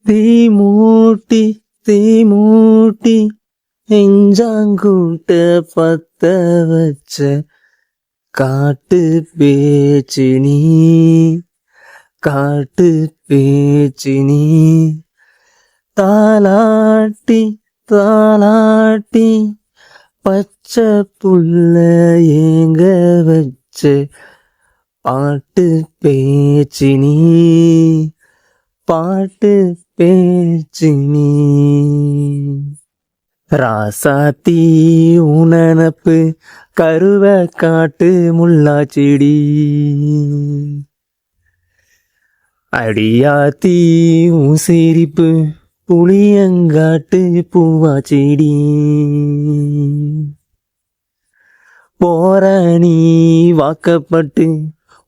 தீமூட்டி தீமூட்டி நெஞ்சாங்கூட்ட பத்த வச்ச காட்டு பேச்சு நீ, காட்டு பேச்சு நீ. தாலாட்டி தாலாட்டி பச்சை புள்ள ஏங்க வச்ச பாட்டு பேச்சு நீ, பாட்டு பேச்சு நீ. ராசாத்தி உனனப்பு கருவ காட்டு முள்ளாச்செடி, அடியாத்தி உன் சிரிப்பு புளியங்காட்டு பூவாச்செடி. போற நீ வாக்கப்பட்டு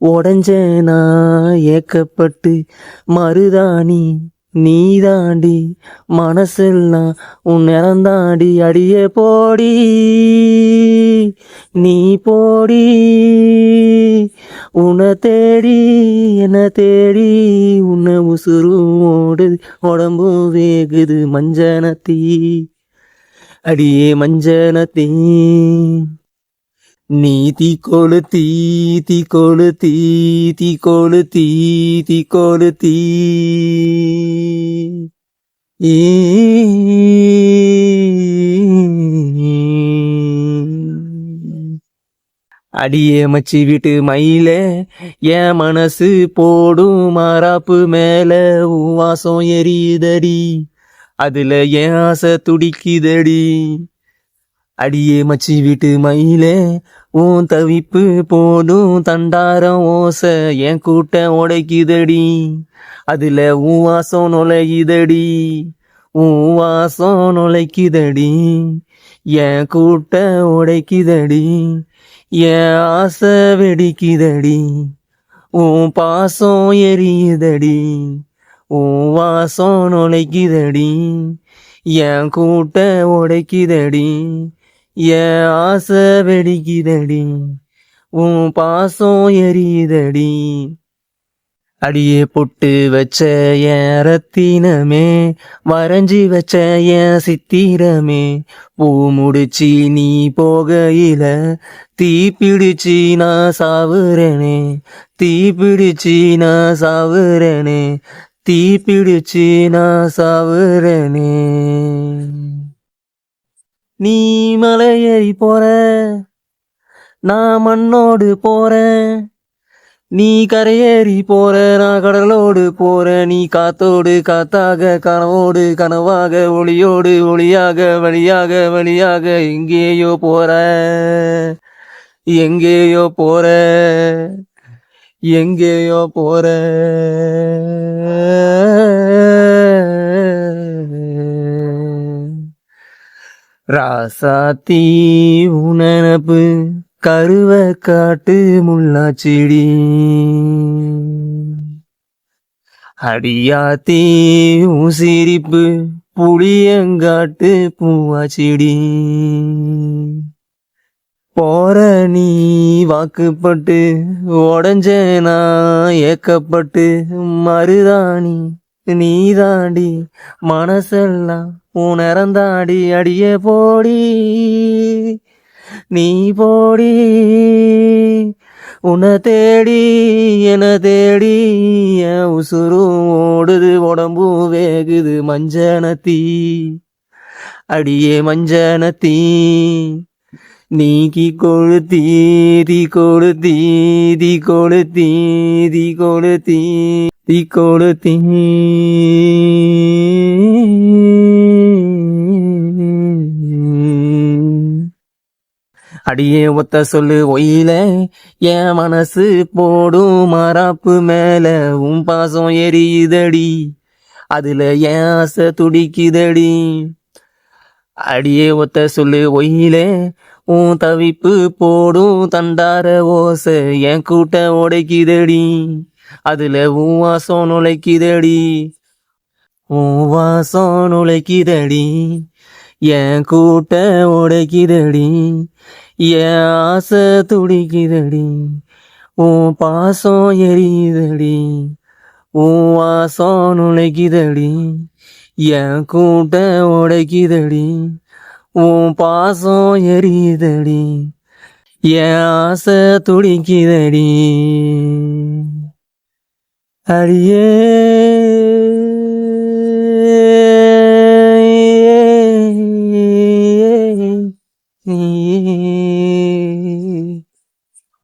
உடஞ்சனா ஏக்கப்பட்டு மருதாணி நீ தாண்டி மனசெல்லாம் உன் நிறந்தாண்டி. அடியே போடி நீ போடி, உன்னை தேடி என்ன தேடி உன்னை உசுரும் ஓடுது உடம்பும் வேகுது மஞ்சனத்தீ, அடியே மஞ்சனத்தீ. நீ தீக்கொளுத்தி தீக்கொளுத்தி தீக்கொளுத்தி தீக்கொளுத்தி. அடியே மச்சி வீட்டு மயில என் மனசு போடும் மாறாப்பு மேல உன் வாசம் எரியுதடி, அதுல என் ஆசை துடிக்குதடி. அடியே மச்சி வீட்டு மயிலே உன் தவிப்பு போடும் தண்டாரம் ஓசை என் கூட்ட உடைக்குதடி, அதுல உன் வாசம் நுழையுதடி, உன் வாசம் நுழைக்குதடி. என் கூட்ட உடைக்குதடி, என் ஆசை வெடிக்குதடி, உன் பாசம் எரியுதடி, உன் வாசம் நுழைக்குதடி, என் கூட்ட உடைக்குதடி, என் ஆசை வெடிக்குதடி, உன் பாசம் எரியுதடி. அடியே பொட்டு வச்ச என் ரத்தினமே, வரைஞ்சி வச்ச என் சித்திரமே, பூ முடிச்சி நீ போகையில தீ பிடிச்சி நான் சாவுறனே, தீ பிடிச்சி நான் சாவுறனே, தீ பிடிச்சி நான் சாவுறனே. நீ மலையேறி போற நான் மண்ணோடு போறேன், நீ கரையேறி போற நான் கடலோடு போற. நீ காத்தோடு காத்தாக கனவோடு கனவாக ஒளியோடு ஒளியாக வழியாக வழியாக எங்கேயோ போற, எங்கேயோ போற, எங்கேயோ போற. ராசாத்தி உனனப்பு கருவ காட்டு முள்ளாச்செடி, அடியாத்தி உன் சிரிப்பு புளியங்காட்டு பூவாச்செடி. போற நீ வாக்குப்பட்டு உடஞ்சனா ஏக்கப்பட்டு மருதாணி நீ தாண்டி மனசெல்லாம் உன் நிறந்தாடி. அடியே போடி நீ போடி, உன்னை தேடி என தேடி என் உசுரும் ஓடுது உடம்பும் வேகுது மஞ்சனத்தீ, அடியே மஞ்சனத்தீ. நீக்கி கொளுத்தி தீ கொளுத்தி தீ கொளுத்தி தீ கொளுத்தி தீ கொளுத்தி. அடியே ஒத்த சொல்லு ஒயில என் மனசு போடும் மாறாப்பு மேல உன் பாசம் எரியுதடி, அதுல என் ஆசை துடிக்குதடி. அடியே ஒத்த சொல்லு ஒயிலே உன் தவிப்பு போடும் தண்டார ஓசை என் கூட்ட உடைக்குதடி, அதுல உன் வாசம் நுழைக்குதடி, உன் வாசம் நுழைக்குதடி, என் கூட்ட உடைக்குதடி, என் ஆசை துடிக்குதடி, உன் பாசம் எரியுதடி, உன் வாசம் நுழைக்குதடி என் கூட்ட உடைக்குதடி உன் பாசம் எரியுதடி என் ஆசை துடிக்குதடி அடியே